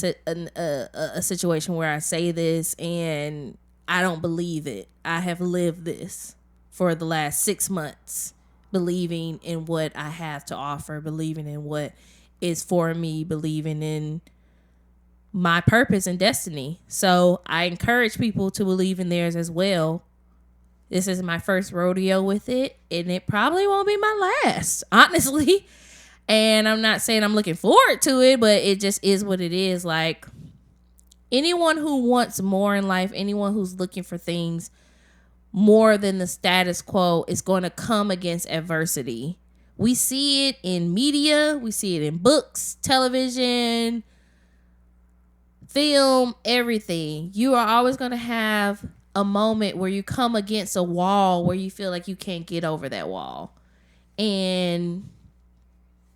situation where I say this and I don't believe it. I have lived this for the last 6 months, believing in what I have to offer, believing in what is for me, believing in my purpose and destiny. So I encourage people to believe in theirs as well. This is my first rodeo with it, and it probably won't be my last, honestly. And I'm not saying I'm looking forward to it, but it just is what it is. Like, anyone who wants more in life, anyone who's looking for things more than the status quo is going to come against adversity. We see it in media. We see it in books, television, film, everything. You are always going to have a moment where you come against a wall where you feel like you can't get over that wall. and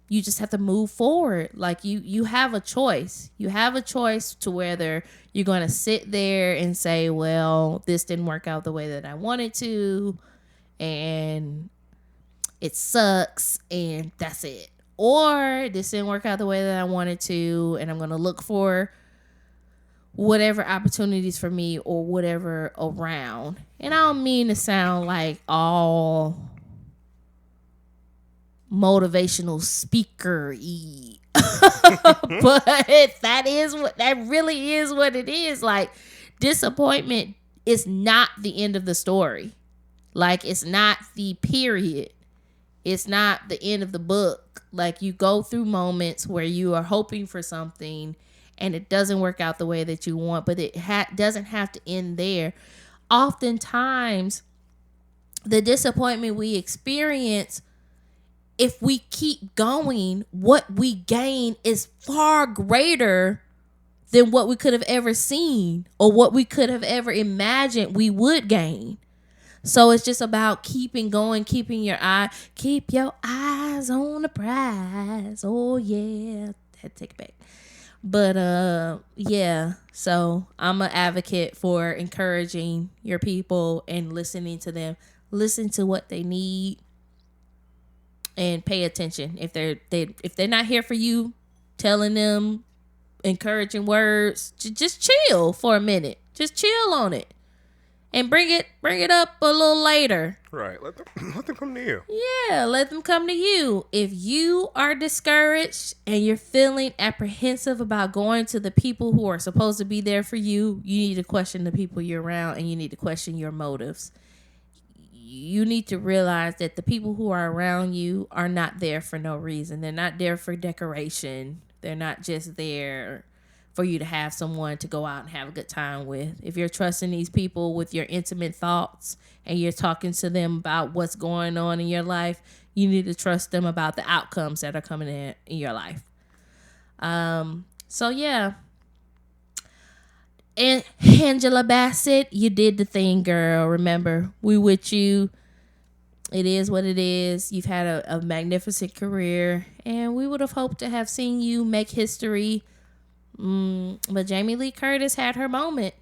you just have to move forward. Like you have a choice. You have a choice to whether you're going to sit there and say, well, this didn't work out the way that I wanted to, and it sucks, and that's it. Or this didn't work out the way that I wanted to, and I'm going to look for whatever opportunities for me or whatever around. And I don't mean to sound like all motivational speaker-y. But that really is what it is. Like, disappointment is not the end of the story. Like, it's not the period. It's not the end of the book. Like, you go through moments where you are hoping for something and it doesn't work out the way that you want, but it doesn't have to end there. Oftentimes, the disappointment we experience, if we keep going, what we gain is far greater than what we could have ever seen or what we could have ever imagined we would gain. So it's just about keeping going, keep your eyes on the prize. Oh yeah, had to take it back. But yeah, so I'm an advocate for encouraging your people and listening to them. Listen to what they need and pay attention. If they're not here for you, telling them encouraging words, just chill for a minute. Just chill on it. And bring it up a little later. Right. Let them come to you. Yeah, let them come to you. If you are discouraged and you're feeling apprehensive about going to the people who are supposed to be there for you, you need to question the people you're around, and you need to question your motives. You need to realize that the people who are around you are not there for no reason. They're not there for decoration. They're not just there for you to have someone to go out and have a good time with. If you're trusting these people with your intimate thoughts and you're talking to them about what's going on in your life, you need to trust them about the outcomes that are coming in your life. So yeah. And Angela Bassett, you did the thing, girl. Remember, we with you. It is what it is. You've had a magnificent career, and we would have hoped to have seen you make history. But Jamie Lee Curtis had her moment.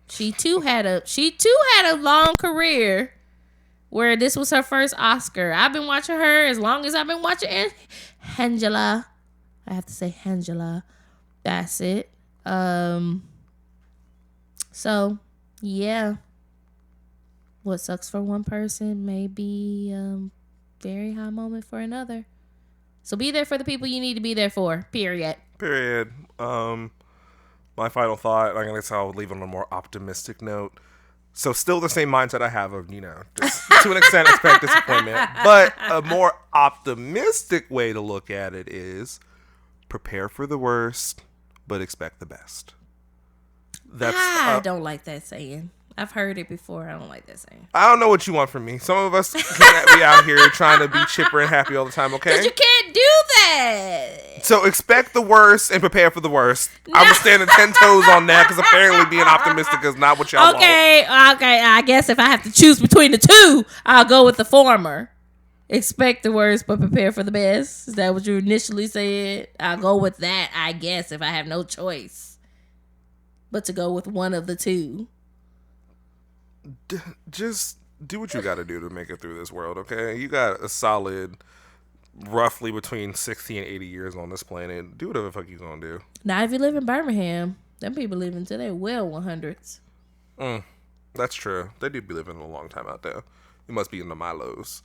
She too had a long career where this was her first Oscar. I've been watching her as long as I've been watching Angela. I have to say Angela Bassett. So yeah, what sucks for one person may be very high moment for another. So be there for the people you need to be there for. Period. My final thought, I guess I'll leave on a more optimistic note. So still the same mindset I have of, just to an extent expect disappointment. But a more optimistic way to look at it is prepare for the worst, but expect the best. I don't like that saying. I've heard it before. I don't like that saying. I don't know what you want from me. Some of us can't be out here trying to be chipper and happy all the time, okay? Because you can't do that. So expect the worst and prepare for the worst. No. I'm standing 10 toes on that because apparently being optimistic is not what y'all want. Okay. I guess if I have to choose between the two, I'll go with the former. Expect the worst, but prepare for the best. Is that what you initially said? I'll go with that, I guess, if I have no choice but to go with one of the two. Just do what you got to do to make it through this world, okay? You got a solid, roughly between 60 and 80 years on this planet. Do whatever the fuck you gonna do. Now, if you live in Birmingham, them people live until they're well 100s. That's true. They do be living a long time out there. You must be in the Milos.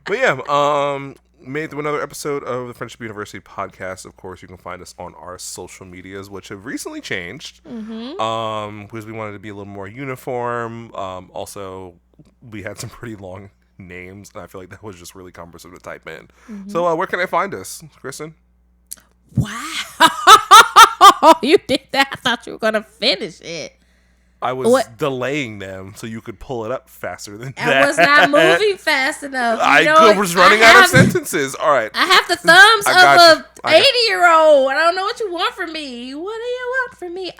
But yeah, made through another episode of the Friendship University podcast. Of course, you can find us on our social medias, which have recently changed. Because we wanted to be a little more uniform. Also, we had some pretty long names, and I feel like that was just really cumbersome to type in. So, where can I find us, Kristen? Wow, you did that! I thought you were gonna finish it. I was delaying them so you could pull it up faster than that. I was not moving fast enough. I was running out of sentences. All right. I have the thumbs of a 80-year-old. I don't know what you want from me. What do you want from me?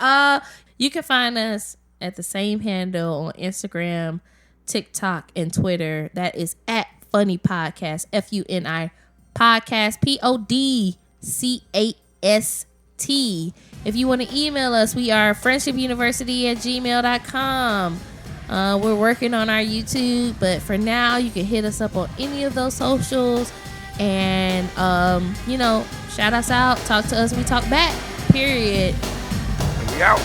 You can find us at the same handle on Instagram, TikTok, and Twitter. That is at Funny Podcast, FUNI Podcast, PODCAST. If you want to email us, we are friendshipuniversity@gmail.com. We're working on our YouTube, but for now, you can hit us up on any of those socials and, shout us out, talk to us, we talk back, period. And we out.